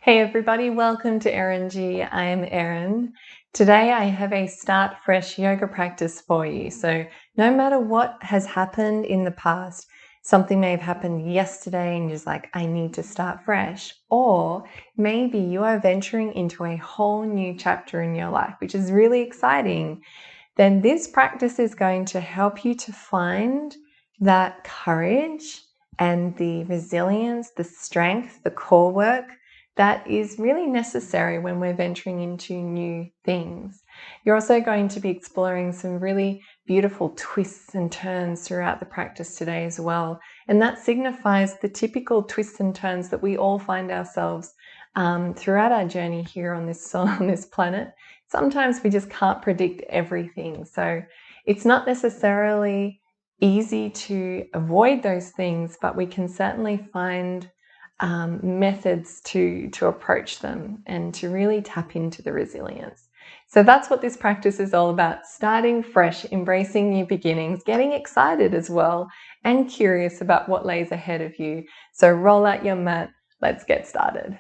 Hey everybody, welcome to Eringy. I am Erin. Today I have a start fresh yoga practice for you. So no matter what has happened in the past, something may have happened yesterday and you're just like, I need to start fresh. Or maybe you are venturing into a whole new chapter in your life, which is really exciting. Then this practice is going to help you to find that courage and the resilience, the strength, the core work that is really necessary when we're venturing into new things. You're also going to be exploring some really beautiful twists and turns throughout the practice today as well. And that signifies the typical twists and turns that we all find ourselves throughout our journey here on this planet. Sometimes we just can't predict everything. So it's not necessarily easy to avoid those things, but we can certainly find methods to approach them and to really tap into the resilience. So that's what this practice is all about: starting fresh, embracing new beginnings, getting excited as well, and curious about what lays ahead of you. So roll out your mat, let's get started.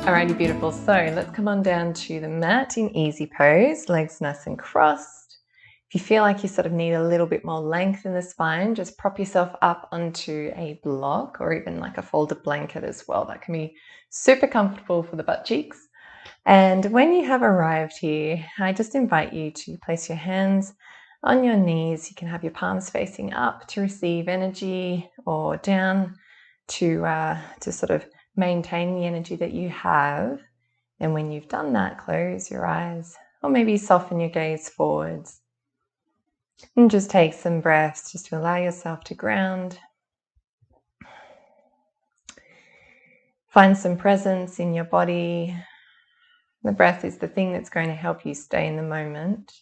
Alrighty, beautiful. So let's come on down to the mat in easy pose, legs nice and crossed. If you feel like you sort of need a little bit more length in the spine, just prop yourself up onto a block or even like a folded blanket as well. That can be super comfortable for the butt cheeks. And when you have arrived here, I just invite you to place your hands on your knees. You can have your palms facing up to receive energy, or down to sort of maintain the energy that you have. And when you've done that, close your eyes or maybe soften your gaze forwards. And just take some breaths just to allow yourself to ground. Find some presence in your body. The breath is the thing that's going to help you stay in the moment.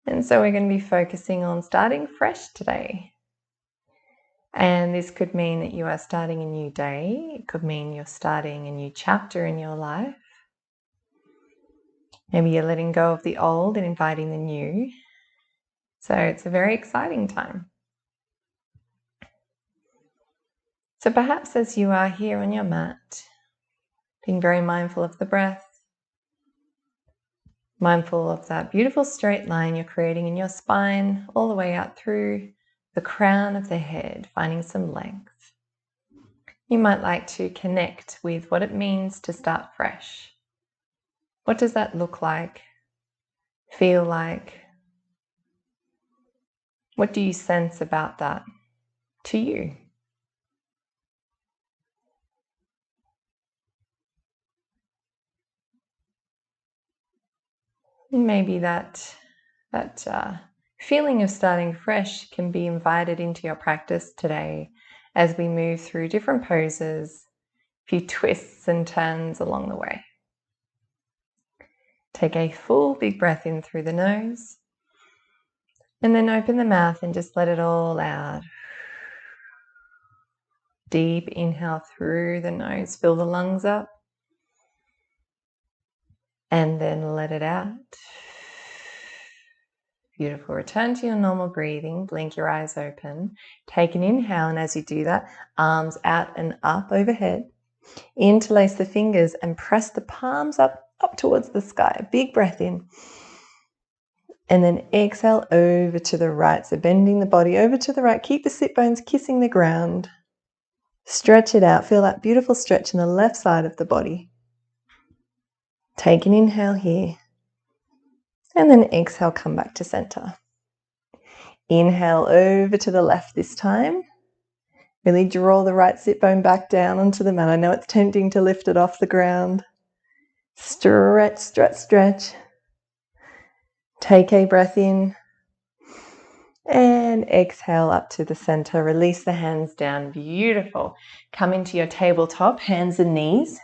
And so we're going to be focusing on starting fresh today. And this could mean that you are starting a new day. It could mean you're starting a new chapter in your life. Maybe you're letting go of the old and inviting the new. So it's a very exciting time. So perhaps as you are here on your mat, being very mindful of the breath, mindful of that beautiful straight line you're creating in your spine, all the way out through the crown of the head, finding some length. You might like to connect with what it means to start fresh. What does that look like? Feel like? What do you sense about that to you? Maybe that feeling of starting fresh can be invited into your practice today as we move through different poses, a few twists and turns along the way. Take a full big breath in through the nose, and then open the mouth and just let it all out. Deep inhale through the nose, fill the lungs up, and then let it out. Beautiful. Return to your normal breathing. Blink your eyes open. Take an inhale, and as you do that, arms out and up overhead. Interlace the fingers and press the palms up towards the sky. Big breath in. And then exhale over to the right. So bending the body over to the right. Keep the sit bones kissing the ground. Stretch it out. Feel that beautiful stretch in the left side of the body. Take an inhale here. And then exhale, come back to center. Inhale over to the left this time. Really draw the right sit bone back down onto the mat. I know it's tempting to lift it off the ground. Stretch, stretch, stretch. Take a breath in. And exhale up to the center. Release the hands down. Beautiful. Come into your tabletop, hands and knees.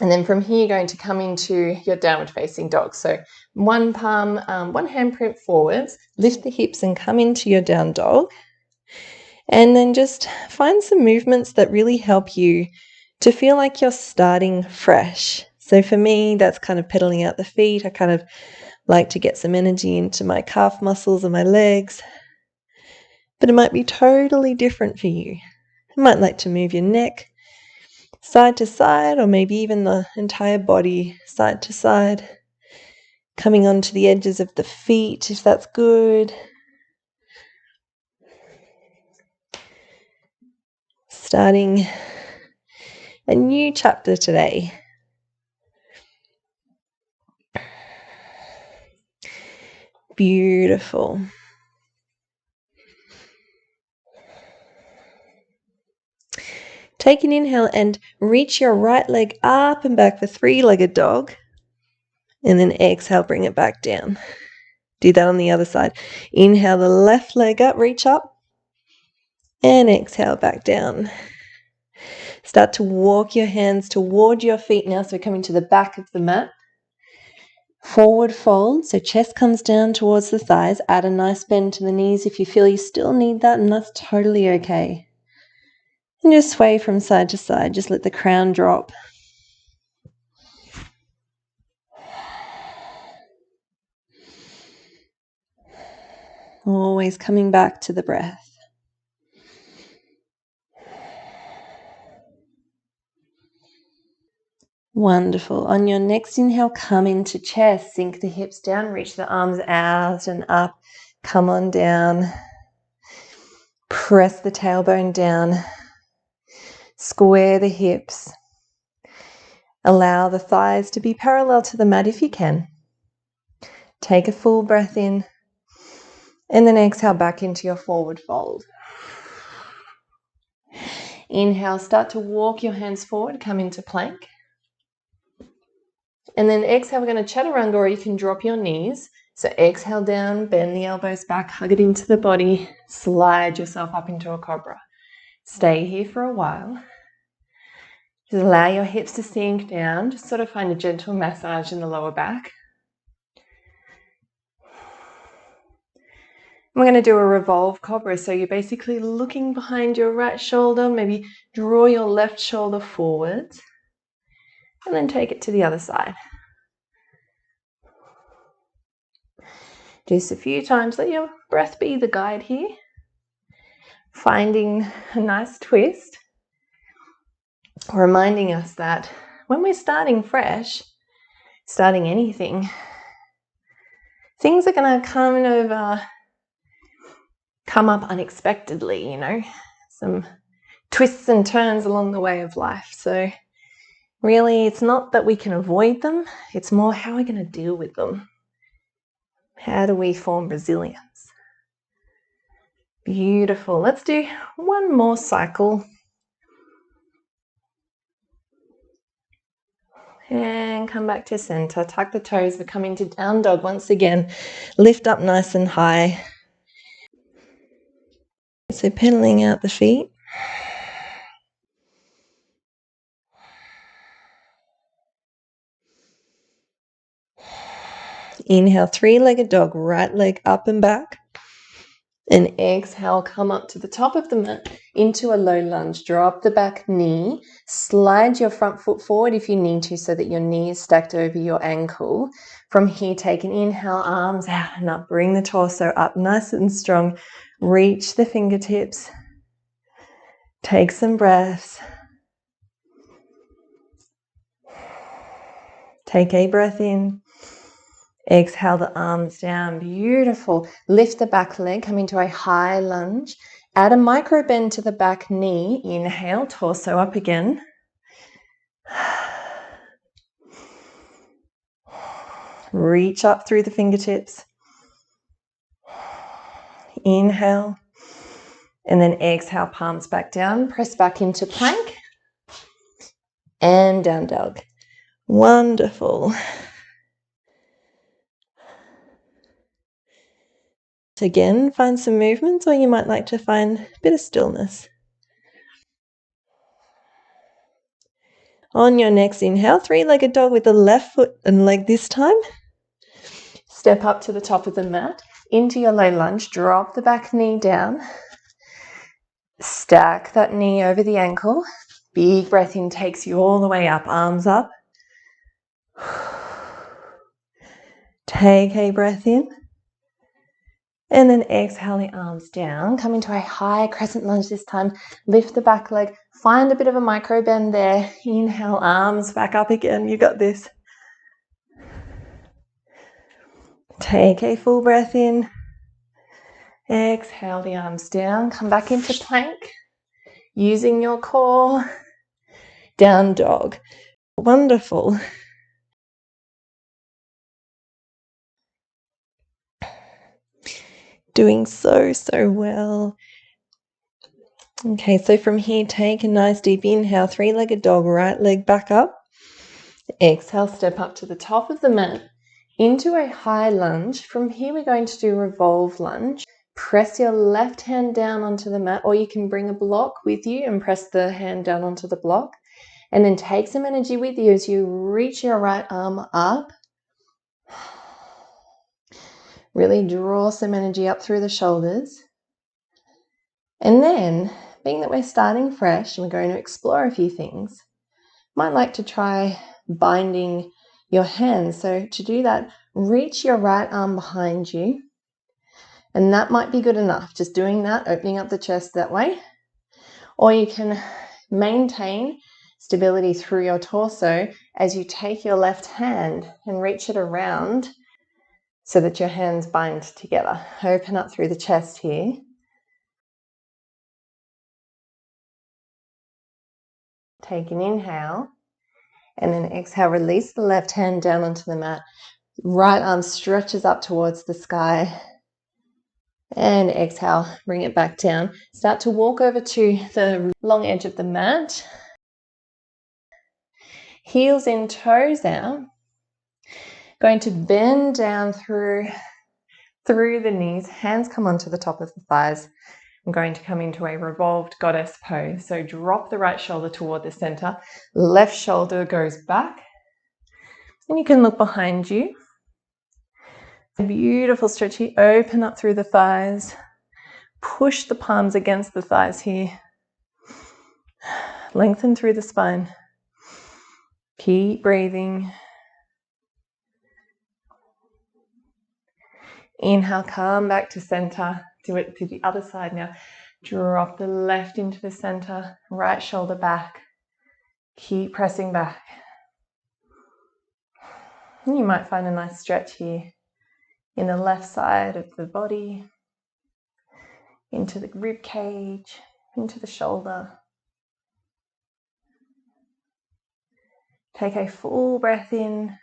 And then from here, you're going to come into your downward facing dog. So one palm, one handprint forwards, lift the hips and come into your down dog. And then just find some movements that really help you to feel like you're starting fresh. So for me, that's kind of pedaling out the feet. I kind of like to get some energy into my calf muscles and my legs. But it might be totally different for you. You might like to move your neck side to side, or maybe even the entire body side to side, coming onto the edges of the feet if that's good. Starting a new chapter today. Beautiful. Take an inhale and reach your right leg up and back for three-legged dog. And then exhale, bring it back down. Do that on the other side. Inhale the left leg up, reach up. And exhale back down. Start to walk your hands toward your feet now. So coming to the back of the mat. Forward fold. So chest comes down towards the thighs. Add a nice bend to the knees if you feel you still need that, and that's totally okay. And just sway from side to side. Just let the crown drop. Always coming back to the breath. Wonderful. On your next inhale, come into chest. Sink the hips down. Reach the arms out and up. Come on down. Press the tailbone down. Square the hips. Allow the thighs to be parallel to the mat if you can. Take a full breath in. And then exhale back into your forward fold. Inhale, start to walk your hands forward. Come into plank. And then exhale, we're going to chaturanga, or you can drop your knees. So exhale down, bend the elbows back, hug it into the body, slide yourself up into a cobra. Stay here for a while. Just allow your hips to sink down. Just sort of find a gentle massage in the lower back. We're going to do a revolve cobra. So you're basically looking behind your right shoulder, maybe draw your left shoulder forwards, and then take it to the other side. Do this a few times. Let your breath be the guide here. Finding a nice twist. Reminding us that when we're starting fresh, starting anything, things are going to come up unexpectedly, some twists and turns along the way of life. So really, it's not that we can avoid them. It's more how we're going to deal with them. How do we form resilience? Beautiful. Let's do one more cycle. And come back to center. Tuck the toes. We're coming to down dog once again. Lift up nice and high. So pedaling out the feet. Inhale, three-legged dog, right leg up and back. And exhale, come up to the top of the mat into a low lunge. Drop the back knee. Slide your front foot forward if you need to so that your knee is stacked over your ankle. From here, take an inhale, arms out and up. Bring the torso up nice and strong. Reach the fingertips. Take some breaths. Take a breath in. Exhale the arms down. Beautiful. Lift the back leg. Come into a high lunge. Add a micro bend to the back knee. Inhale, torso up again. Reach up through the fingertips. Inhale. And then exhale, palms back down. Press back into plank. And down dog. Wonderful. Again, find some movements, or you might like to find a bit of stillness. On your next inhale, three-legged dog with the left foot and leg this time. Step up to the top of the mat. Into your low lunge. Drop the back knee down. Stack that knee over the ankle. Big breath in takes you all the way up, arms up. Take a breath in. And then exhale the arms down. Come into a high crescent lunge this time. Lift the back leg. Find a bit of a micro bend there. Inhale, arms back up again. You got this. Take a full breath in. Exhale the arms down. Come back into plank. Using your core. Down dog. Wonderful. Doing so well. Okay, so from here, take a nice deep inhale, three-legged dog, right leg back up. Exhale, step up to the top of the mat into a high lunge. From here, we're going to do revolve lunge. Press your left hand down onto the mat, or you can bring a block with you and press the hand down onto the block. And then take some energy with you as you reach your right arm up. Really draw some energy up through the shoulders. And then, being that we're starting fresh and we're going to explore a few things, might like to try binding your hands. So to do that, reach your right arm behind you, and that might be good enough. Just doing that, opening up the chest that way. Or you can maintain stability through your torso as you take your left hand and reach it around so that your hands bind together. Open up through the chest here. Take an inhale, and then exhale, release the left hand down onto the mat. Right arm stretches up towards the sky. And exhale, bring it back down. Start to walk over to the long edge of the mat. Heels in, toes out. Going to bend down through the knees. Hands come onto the top of the thighs. I'm going to come into a revolved goddess pose. So drop the right shoulder toward the center. Left shoulder goes back. And you can look behind you. A beautiful stretch here. Open up through the thighs. Push the palms against the thighs here. Lengthen through the spine. Keep breathing. Inhale, come back to center. Do it to the other side now. Drop the left into the center. Right shoulder back. Keep pressing back. And you might find a nice stretch here in the left side of the body, into the rib cage, into the shoulder. Take a full breath in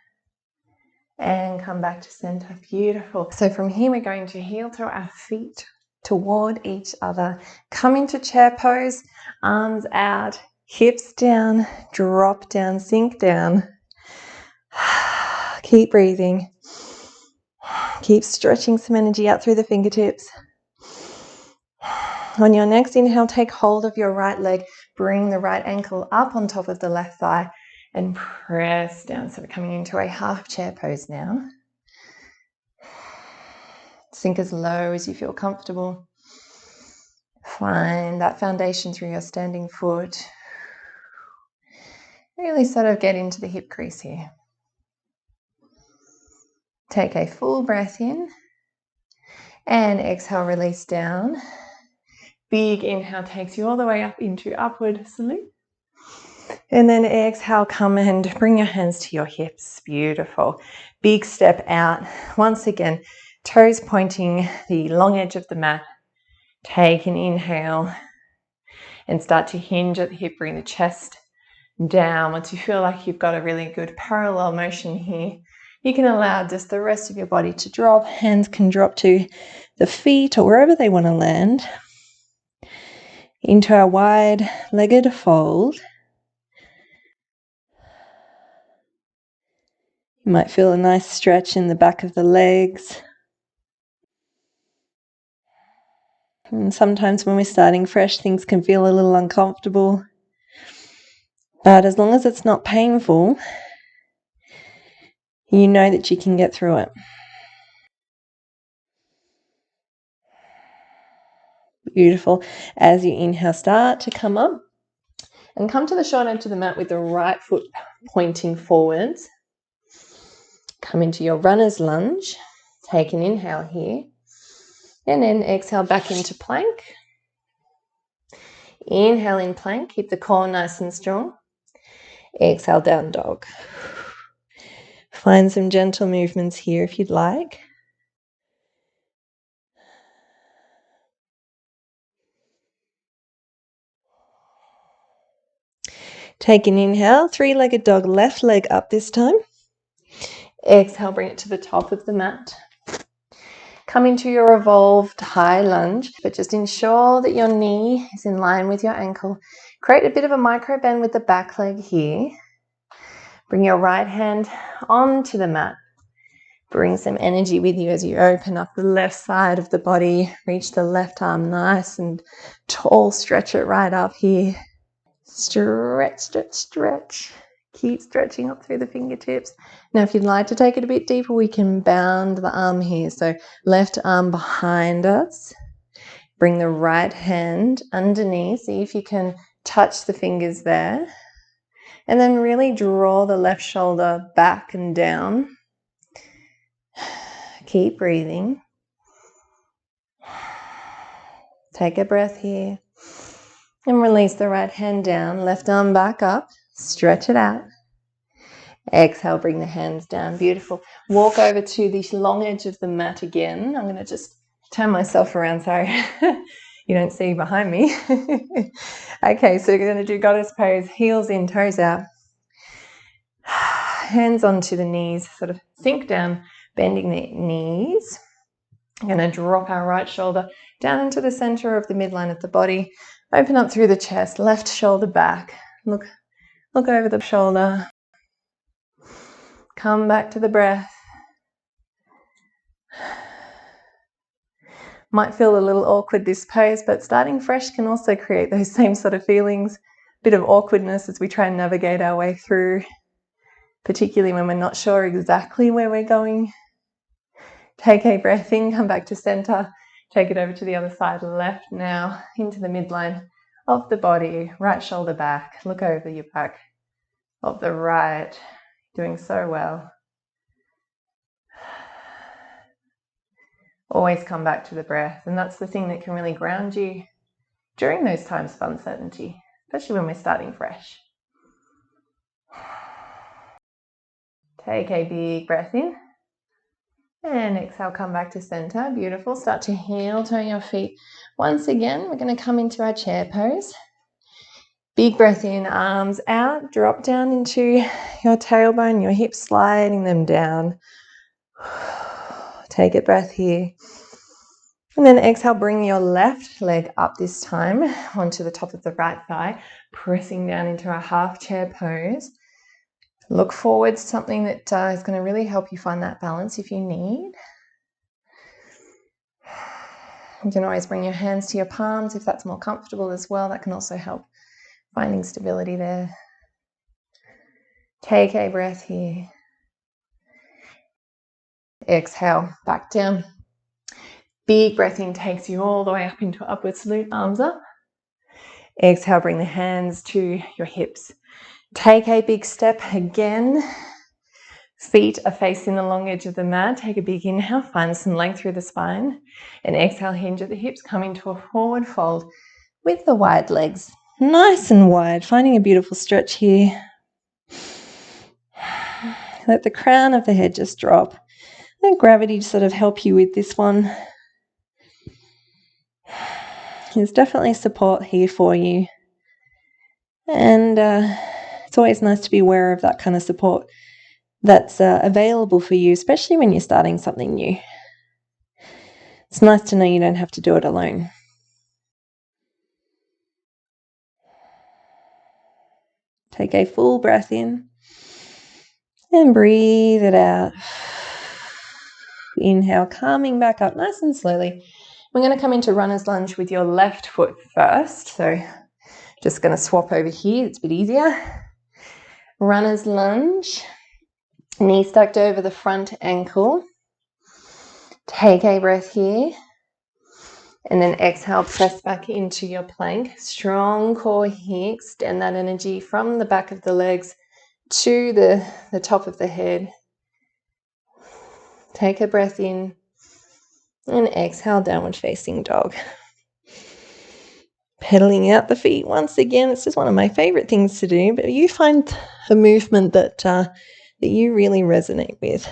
and come back to center. Beautiful. So from here, we're going to heel to our feet toward each other. Come into chair pose, arms out, hips down, drop down, sink down. Keep breathing. Keep stretching some energy out through the fingertips. On your next inhale, take hold of your right leg. Bring the right ankle up on top of the left thigh and press down. So we're coming into a half chair pose now. Sink as low as you feel comfortable. Find that foundation through your standing foot. Really sort of get into the hip crease here. Take a full breath in and exhale, release down. Big inhale takes you all the way up into upward salute. And then exhale, come and bring your hands to your hips. Beautiful. Big step out. Once again, toes pointing the long edge of the mat. Take an inhale and start to hinge at the hip. Bring the chest down. Once you feel like you've got a really good parallel motion here, you can allow just the rest of your body to drop. Hands can drop to the feet or wherever they want to land. Into our wide-legged fold. You might feel a nice stretch in the back of the legs. And sometimes when we're starting fresh, things can feel a little uncomfortable. But as long as it's not painful, you know that you can get through it. Beautiful. As you inhale, start to come up. And come to the short edge of the mat with the right foot pointing forwards. Come into your runner's lunge. Take an inhale here. And then exhale back into plank. Inhale in plank. Keep the core nice and strong. Exhale, down dog. Find some gentle movements here if you'd like. Take an inhale, three-legged dog, left leg up this time. Exhale, bring it to the top of the mat. Come into your evolved high lunge, but just ensure that your knee is in line with your ankle. Create a bit of a micro bend with the back leg here. Bring your right hand onto the mat. Bring some energy with you as you open up the left side of the body. Reach the left arm nice and tall. Stretch it right up here. Stretch, stretch, stretch. Keep stretching up through the fingertips. Now, if you'd like to take it a bit deeper, we can bound the arm here. So left arm behind us. Bring the right hand underneath. See if you can touch the fingers there. And then really draw the left shoulder back and down. Keep breathing. Take a breath here. And release the right hand down. Left arm back up. Stretch it out. Exhale, bring the hands down. Beautiful. Walk over to the long edge of the mat again. I'm going to just turn myself around. Sorry. You don't see behind me. Okay, so you're going to do goddess pose. Heels in, toes out. Hands onto the knees. Sort of sink down, bending the knees. I'm going to drop our right shoulder down into the center of the midline of the body. Open up through the chest, left shoulder back. Look over the shoulder. Come back to the breath. Might feel a little awkward this pose, but starting fresh can also create those same sort of feelings. Bit of awkwardness as we try and navigate our way through, particularly when we're not sure exactly where we're going. Take a breath in, come back to center. Take it over to the other side, left now, into the midline of the body. Right shoulder back. Look over your back of the right. Doing so well. Always come back to the breath. And that's the thing that can really ground you during those times of uncertainty, especially when we're starting fresh. Take a big breath in. And exhale, come back to center. Beautiful. Start to heel turn your feet. Once again, we're going to come into our chair pose. Big breath in, arms out. Drop down into your tailbone, your hips, sliding them down. Take a breath here. And then exhale, bring your left leg up this time onto the top of the right thigh, pressing down into a half chair pose. Look forward to something that is going to really help you find that balance if you need. You can always bring your hands to your palms if that's more comfortable as well. That can also help finding stability there. Take a breath here. Exhale, back down. Big breath in takes you all the way up into upward salute, arms up. Exhale, bring the hands to your hips. Take a big step again. Feet are facing the long edge of the mat. Take a big inhale, find some length through the spine. And exhale, hinge at the hips, come into a forward fold with the wide legs. Nice and wide, finding a beautiful stretch here. Let the crown of the head just drop. Let gravity sort of help you with this one. There's definitely support here for you. And it's always nice to be aware of that kind of support that's available for you, especially when you're starting something new. It's nice to know you don't have to do it alone. Take a full breath in and breathe it out. Inhale, coming back up nice and slowly. We're going to come into runner's lunge with your left foot first. So just going to swap over here. It's a bit easier. Runner's lunge. Knee stacked over the front ankle. Take a breath here. And then exhale, press back into your plank. Strong core here. Extend that energy from the back of the legs to the top of the head. Take a breath in and exhale, downward facing dog. Pedaling out the feet once again. It's just one of my favorite things to do, but you find a movement that you really resonate with.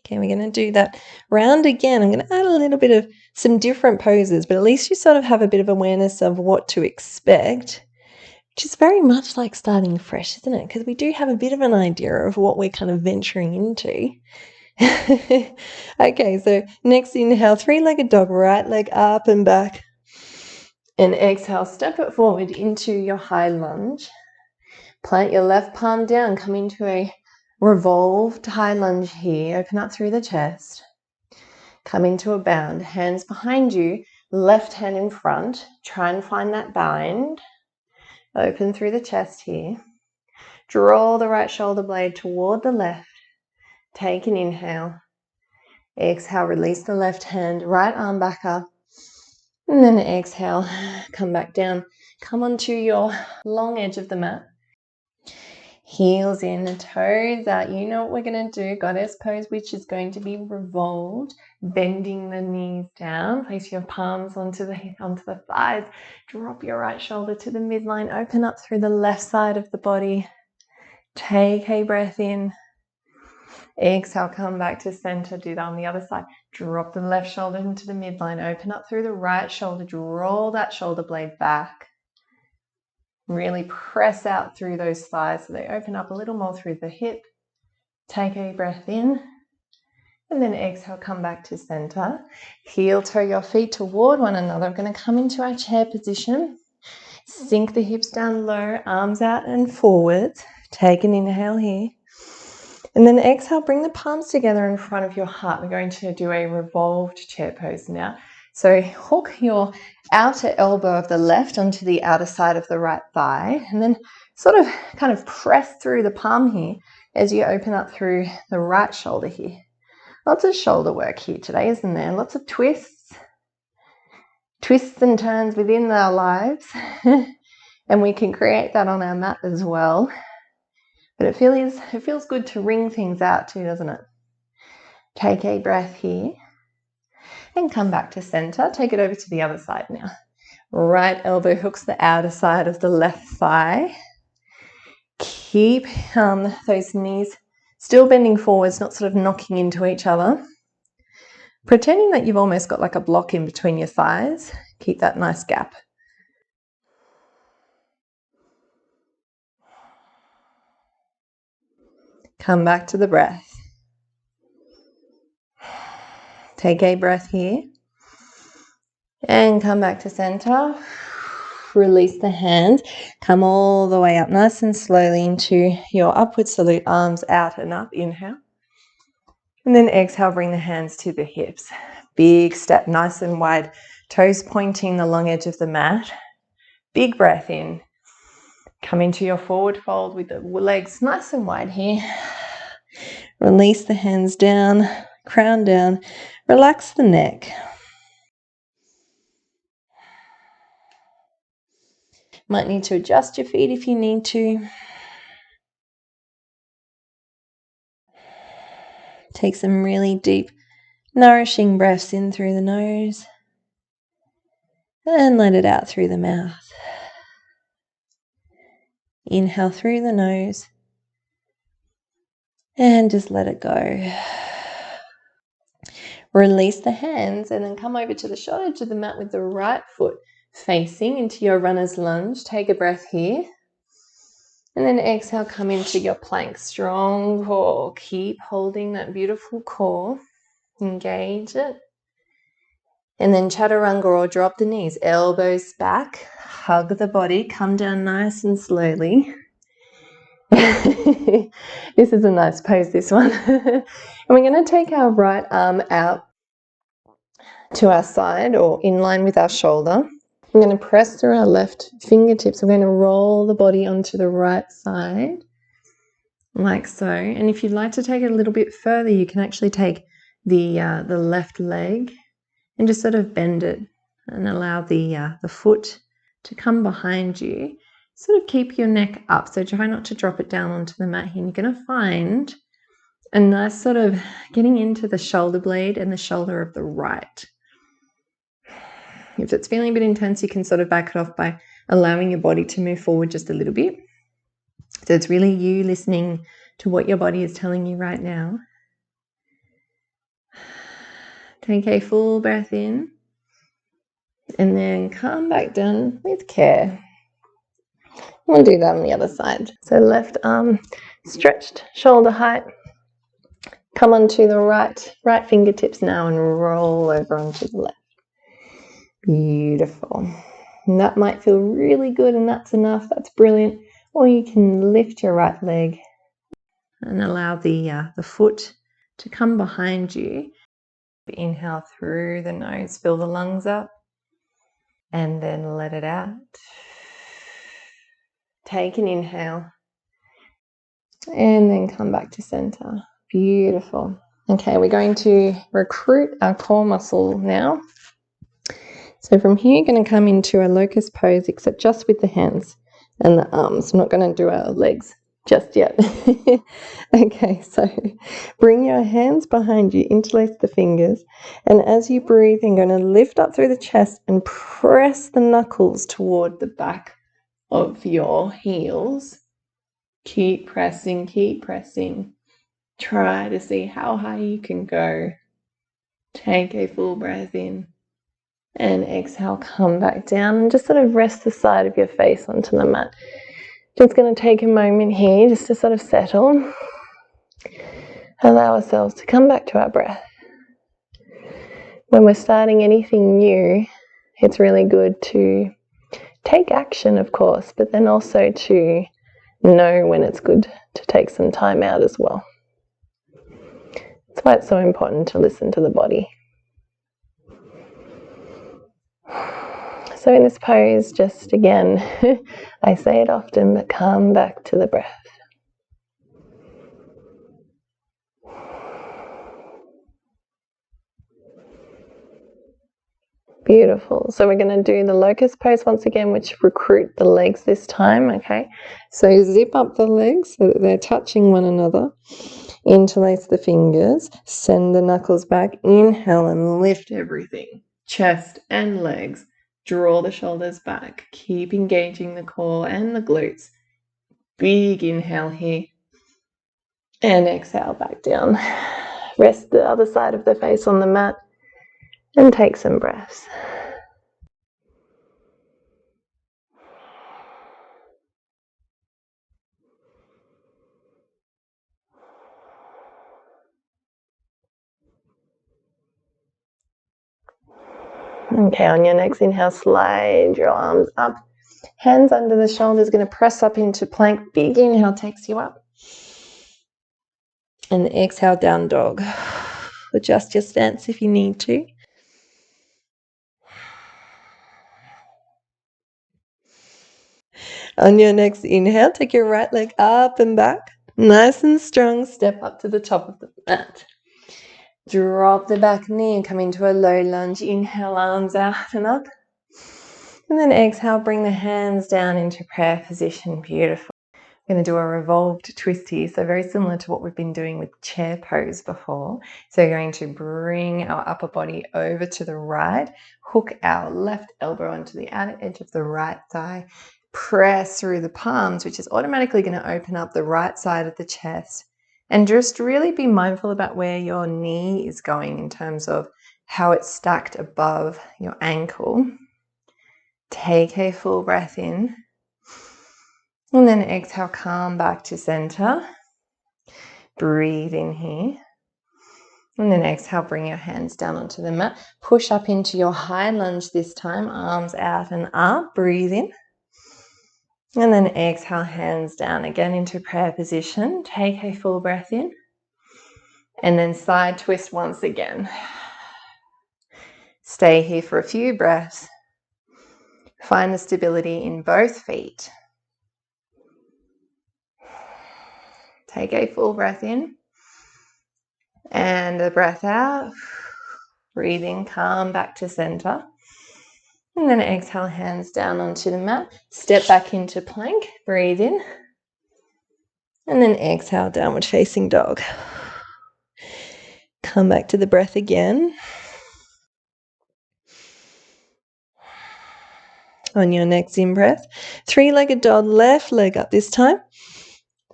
Okay, we're going to do that round again. I'm going to add a little bit of some different poses, but at least you sort of have a bit of awareness of what to expect, which is very much like starting fresh, isn't it? Because we do have a bit of an idea of what we're kind of venturing into. Okay, so next inhale, three-legged dog, right leg up and back. And exhale, step it forward into your high lunge. Plant your left palm down, come into a revolved high lunge here. Open up through the chest. Come into a bound. Hands behind you, left hand in front. Try and find that bind. Open through the chest here. Draw the right shoulder blade toward the left. Take an inhale. Exhale, release the left hand, right arm back up. And then exhale, come back down. Come onto your long edge of the mat. Heels in, toes out. You know what we're going to do. Goddess pose, which is going to be revolved. Bending the knees down. Place your palms onto the thighs. Drop your right shoulder to the midline. Open up through the left side of the body. Take a breath in. Exhale, come back to center. Do that on the other side. Drop the left shoulder into the midline. Open up through the right shoulder. Draw that shoulder blade back. Really press out through those thighs so they open up a little more through the hip. Take a breath in. And then exhale, come back to center. Heel toe your feet toward one another. I'm going to come into our chair position. Sink the hips down low, arms out and forwards. Take an inhale here. And then exhale, bring the palms together in front of your heart. We're going to do a revolved chair pose now. So hook your outer elbow of the left onto the outer side of the right thigh, and then sort of kind of press through the palm here as you open up through the right shoulder here. Lots of shoulder work here today, isn't there? Lots of twists and turns within our lives. And we can create that on our mat as well. But it feels good to wring things out too, doesn't it? Take a breath here and come back to center. Take it over to the other side now. Right elbow hooks the outer side of the left thigh. Keep those knees still bending forwards, not sort of knocking into each other. Pretending that you've almost got like a block in between your thighs. Keep that nice gap. Come back to the breath. Take a breath here. And come back to center. Release the hands. Come all the way up nice and slowly into your upward salute, arms out and up. Inhale. And then exhale, bring the hands to the hips. Big step, nice and wide. Toes pointing the long edge of the mat. Big breath in. Come into your forward fold with the legs nice and wide here. Release the hands down, crown down. Relax the neck. Might need to adjust your feet if you need to. Take some really deep, nourishing breaths in through the nose and let it out through the mouth. Inhale through the nose and just let it go. Release the hands and then come over to the short edge of the mat with the right foot facing into your runner's lunge. Take a breath here. And then exhale, come into your plank. Strong core. Keep holding that beautiful core. Engage it. And then chaturanga or drop the knees. Elbows back. Hug the body. Come down nice and slowly. This is a nice pose, this one. And we're going to take our right arm out to our side or in line with our shoulder. I'm going to press through our left fingertips. I'm going to roll the body onto the right side. like so. And if you'd like to take it a little bit further, you can actually take the left leg and just sort of bend it and allow the foot to come behind you. Sort of keep your neck up, so try not to drop it down onto the mat here. And you're going to find a nice sort of getting into the shoulder blade and the shoulder of the right. If it's feeling a bit intense, you can sort of back it off by allowing your body to move forward just a little bit. So it's really you listening to what your body is telling you right now. Take a full breath in and then come back down with care. We'll do that on the other side. So left arm stretched, shoulder height. Come onto the right fingertips now and roll over onto the left. Beautiful. And that might feel really good, and that's enough. That's brilliant. Or you can lift your right leg and allow the foot to come behind you. Inhale through the nose, fill the lungs up, and then let it out. Take an inhale, and then come back to center. Beautiful. Okay, we're going to recruit our core muscle now. So from here, you're going to come into a locust pose, except just with the hands and the arms. I'm not going to do our legs just yet. Okay, so bring your hands behind you, interlace the fingers, and as you breathe, you're going to lift up through the chest and press the knuckles toward the back of your heels. Keep pressing, keep pressing. Try to see how high you can go. Take a full breath in and exhale, come back down and just sort of rest the side of your face onto the mat. Just going to take a moment here just to sort of settle. Allow ourselves to come back to our breath. When we're starting anything new, it's really good to take action, of course, but then also to know when it's good to take some time out as well. That's why it's so important to listen to the body. So in this pose, just again, I say it often, but come back to the breath. Beautiful. So we're going to do the locust pose once again, which recruit the legs this time, okay? So zip up the legs so that they're touching one another. Interlace the fingers, send the knuckles back, inhale and lift everything. Chest and legs. Draw the shoulders back. Keep engaging the core and the glutes. Big inhale here. And exhale back down. Rest the other side of the face on the mat and take some breaths. Okay, on your next inhale, slide your arms up. Hands under the shoulders, going to press up into plank. Big inhale takes you up. And exhale, down dog. Adjust your stance if you need to. On your next inhale, take your right leg up and back. Nice and strong. Step up to the top of the mat. Drop the back knee and come into a low lunge. Inhale, arms out and up. And then exhale, bring the hands down into prayer position. Beautiful. We're going to do a revolved twist here, so very similar to what we've been doing with chair pose before. So we're going to bring our upper body over to the right, hook our left elbow onto the outer edge of the right thigh, press through the palms, which is automatically going to open up the right side of the chest, and just really be mindful about where your knee is going in terms of how it's stacked above your ankle. Take a full breath in. And then exhale, come back to center. Breathe in here. And then exhale, bring your hands down onto the mat. Push up into your high lunge this time, arms out and up. Breathe in. And then exhale, hands down again into prayer position. Take a full breath in. And then side twist once again. Stay here for a few breaths. Find the stability in both feet. Take a full breath in and a breath out. Breathe in, come back to center. And then exhale, hands down onto the mat. Step back into plank. Breathe in. And then exhale, downward facing dog. Come back to the breath again. On your next in-breath, three-legged dog, left leg up this time.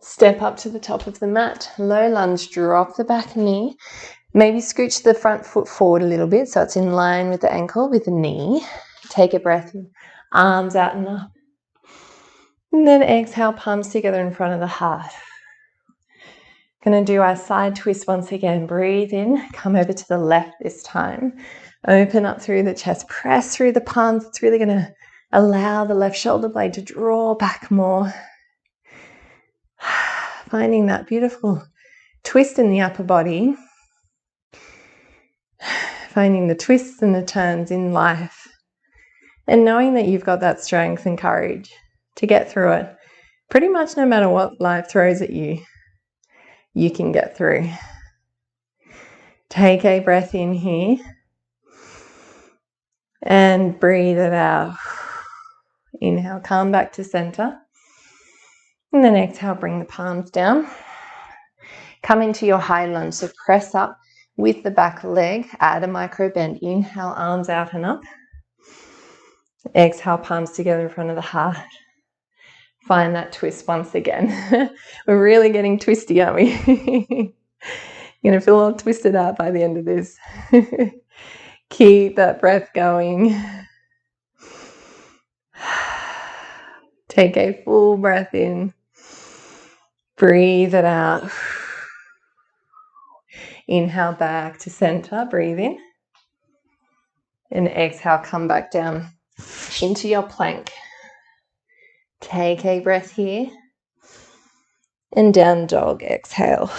Step up to the top of the mat. Low lunge, drop the back knee. Maybe scooch the front foot forward a little bit so it's in line with the ankle, with the knee. Take a breath in, arms out and up. And then exhale, palms together in front of the heart. Going to do our side twist once again. Breathe in, come over to the left this time. Open up through the chest, press through the palms. It's really going to allow the left shoulder blade to draw back more. Finding that beautiful twist in the upper body. Finding the twists and the turns in life. And knowing that you've got that strength and courage to get through it. Pretty much no matter what life throws at you, you can get through. Take a breath in here. And breathe it out. Inhale, come back to center. And then exhale, bring the palms down. Come into your high lunge. So press up with the back leg. Add a micro bend. Inhale, arms out and up. Exhale, palms together in front of the heart. Find that twist once again. We're really getting twisty, aren't we? You're going to feel all twisted out by the end of this. Keep that breath going. Take a full breath in. Breathe it out. Inhale back to center. Breathe in. And exhale, come back down into your plank. Take a breath here. And down dog. Exhale.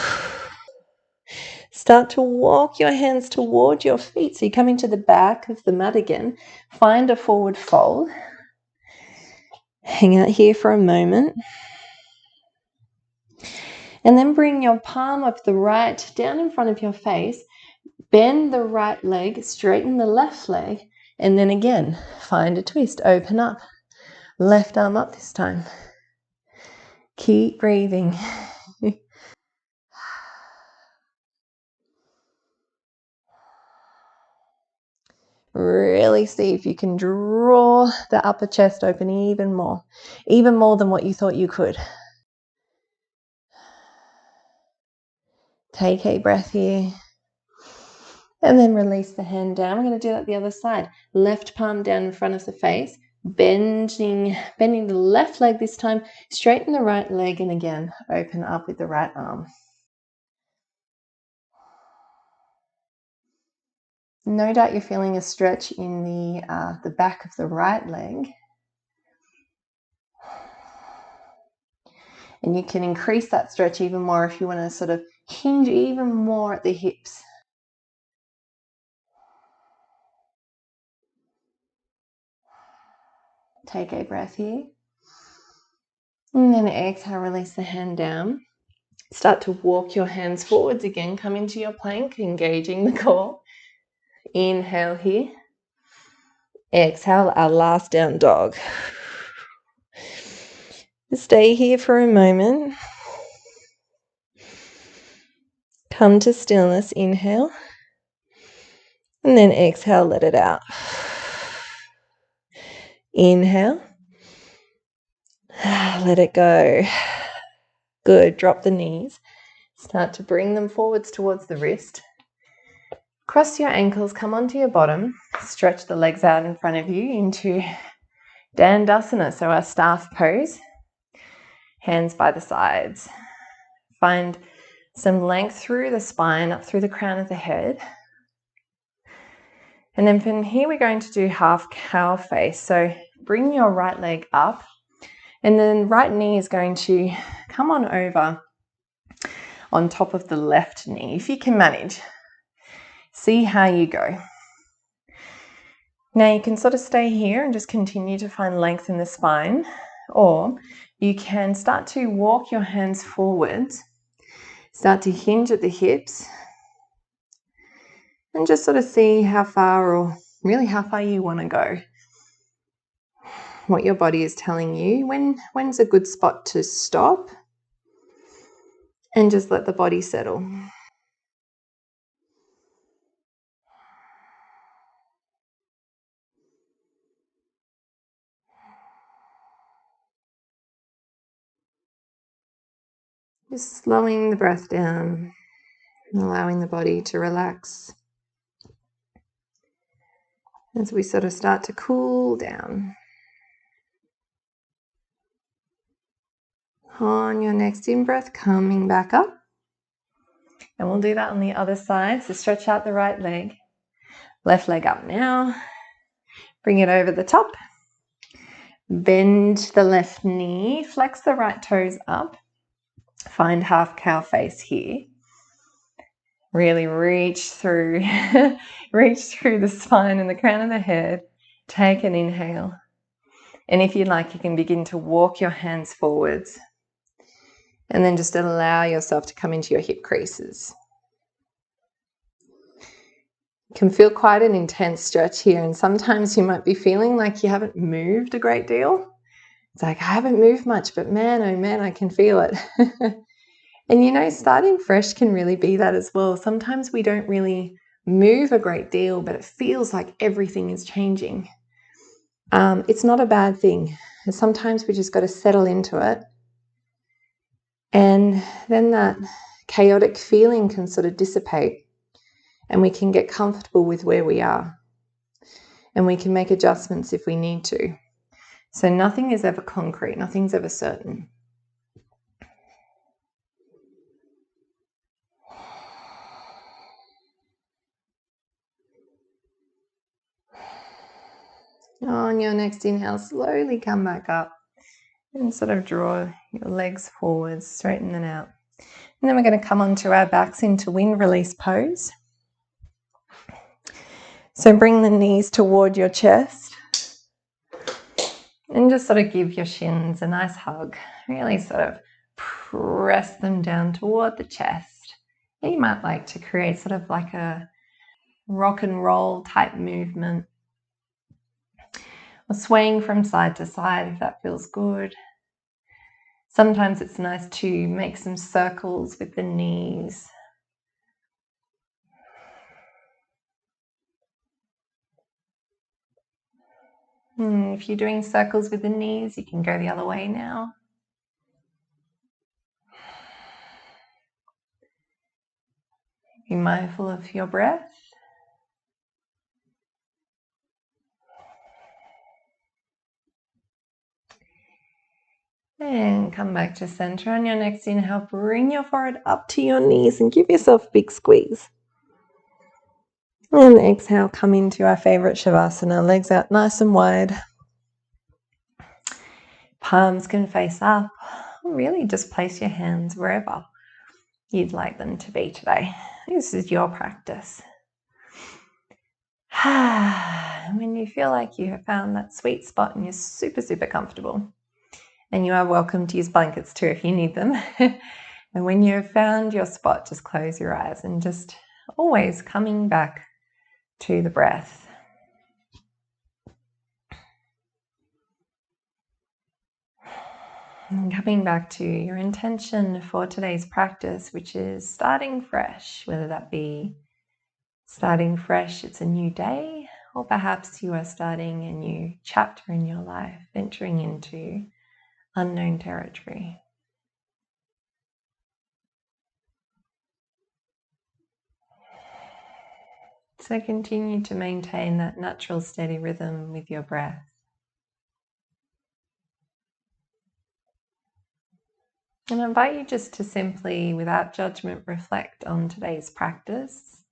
Start to walk your hands toward your feet. So you come into the back of the mat again. Find a forward fold. Hang out here for a moment. And then bring your palm of the right down in front of your face. Bend the right leg, straighten the left leg. And then again, find a twist. Open up. Left arm up this time. Keep breathing. Really see if you can draw the upper chest open even more than what you thought you could. Take a breath here. And then release the hand down. We're going to do that the other side. Left palm down in front of the face. Bending the left leg this time. Straighten the right leg and again, open up with the right arm. No doubt you're feeling a stretch in the back of the right leg. And you can increase that stretch even more if you want to sort of hinge even more at the hips. Take a breath here. And then exhale, release the hand down. Start to walk your hands forwards again. Come into your plank, engaging the core. Inhale here. Exhale, our last down dog. Stay here for a moment. Come to stillness. Inhale. And then exhale, let it out. Inhale. Let it go. Good. Drop the knees. Start to bring them forwards towards the wrist. Cross your ankles, come onto your bottom. Stretch the legs out in front of you into Dandasana, so our staff pose. Hands by the sides. Find some length through the spine, up through the crown of the head. And then from here, we're going to do half cow face. So bring your right leg up, and then right knee is going to come on over on top of the left knee, if you can manage. See how you go. Now you can sort of stay here and just continue to find length in the spine, or you can start to walk your hands forwards Start to hinge at the hips and just sort of see how far, or really how far you want to go. What your body is telling you, when's a good spot to stop, and just let the body settle. Just slowing the breath down and allowing the body to relax as we sort of start to cool down. On your next in-breath, coming back up. And we'll do that on the other side. So stretch out the right leg. Left leg up now. Bring it over the top. Bend the left knee. Flex the right toes up. Find half cow face here. Really reach through, reach through the spine and the crown of the head. Take an inhale. And if you'd like, you can begin to walk your hands forwards. And then just allow yourself to come into your hip creases. It can feel quite an intense stretch here, and sometimes you might be feeling like you haven't moved a great deal. It's like, I haven't moved much, but man, oh man, I can feel it. And you know, starting fresh can really be that as well. Sometimes we don't really move a great deal, but it feels like everything is changing. It's not a bad thing. Sometimes we just got to settle into it. And then that chaotic feeling can sort of dissipate, and we can get comfortable with where we are. And we can make adjustments if we need to. So nothing is ever concrete, nothing's ever certain. On your next inhale, slowly come back up and sort of draw your legs forward, straighten them out. And then we're going to come onto our backs into wind release pose. So bring the knees toward your chest and just sort of give your shins a nice hug. Really sort of press them down toward the chest. And you might like to create sort of like a rock and roll type movement, or swaying from side to side if that feels good. Sometimes it's nice to make some circles with the knees. If you're doing circles with the knees, you can go the other way now. Be mindful of your breath. And come back to center. On your next inhale, bring your forehead up to your knees and give yourself a big squeeze. And exhale, come into our favorite Shavasana. Legs out nice and wide. Palms can face up. Really just place your hands wherever you'd like them to be today. This is your practice. When you feel like you have found that sweet spot and you're super, super comfortable, and you are welcome to use blankets too if you need them. And when you've found your spot, just close your eyes and just always coming back to the breath. And coming back to your intention for today's practice, which is starting fresh, whether that be starting fresh, it's a new day, or perhaps you are starting a new chapter in your life, venturing into unknown territory. So continue to maintain that natural steady rhythm with your breath. And I invite you just to simply, without judgment, reflect on today's practice,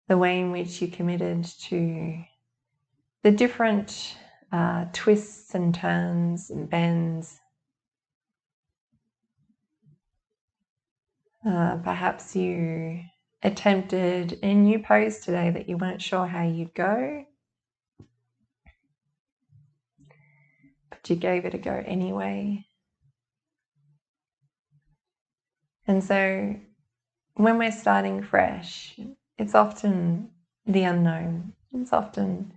the way in which you committed to the different twists and turns and bends. Perhaps you attempted a new pose today that you weren't sure how you'd go, but you gave it a go anyway. And so when we're starting fresh, it's often the unknown. It's often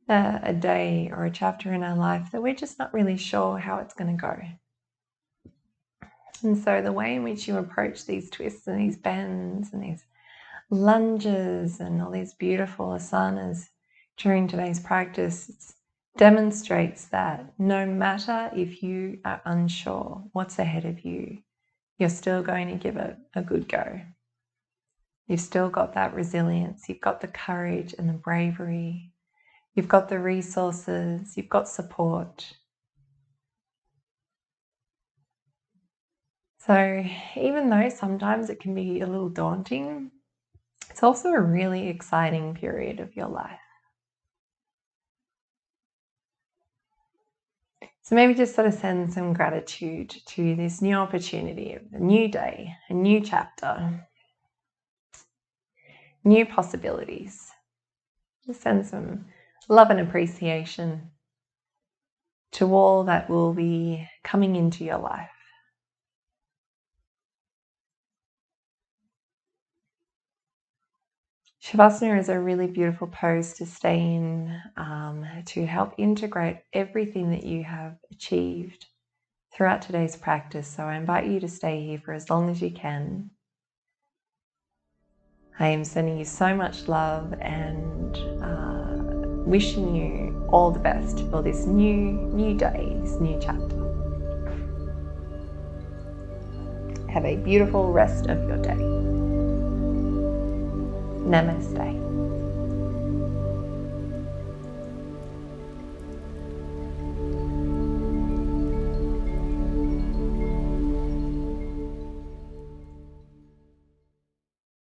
a day or a chapter in our life that we're just not really sure how it's going to go. And so the way in which you approach these twists and these bends and these lunges and all these beautiful asanas during today's practice demonstrates that no matter if you are unsure what's ahead of you, you're still going to give it a good go. You've still got that resilience, you've got the courage and the bravery, you've got the resources, you've got support. So even though sometimes it can be a little daunting, it's also a really exciting period of your life. So maybe just sort of send some gratitude to this new opportunity of a new day, a new chapter, new possibilities. Just send some love and appreciation to all that will be coming into your life. Shavasana is a really beautiful pose to stay in, to help integrate everything that you have achieved throughout today's practice. So I invite you to stay here for as long as you can. I am sending you so much love and wishing you all the best for this new day, this new chapter. Have a beautiful rest of your day. Namaste.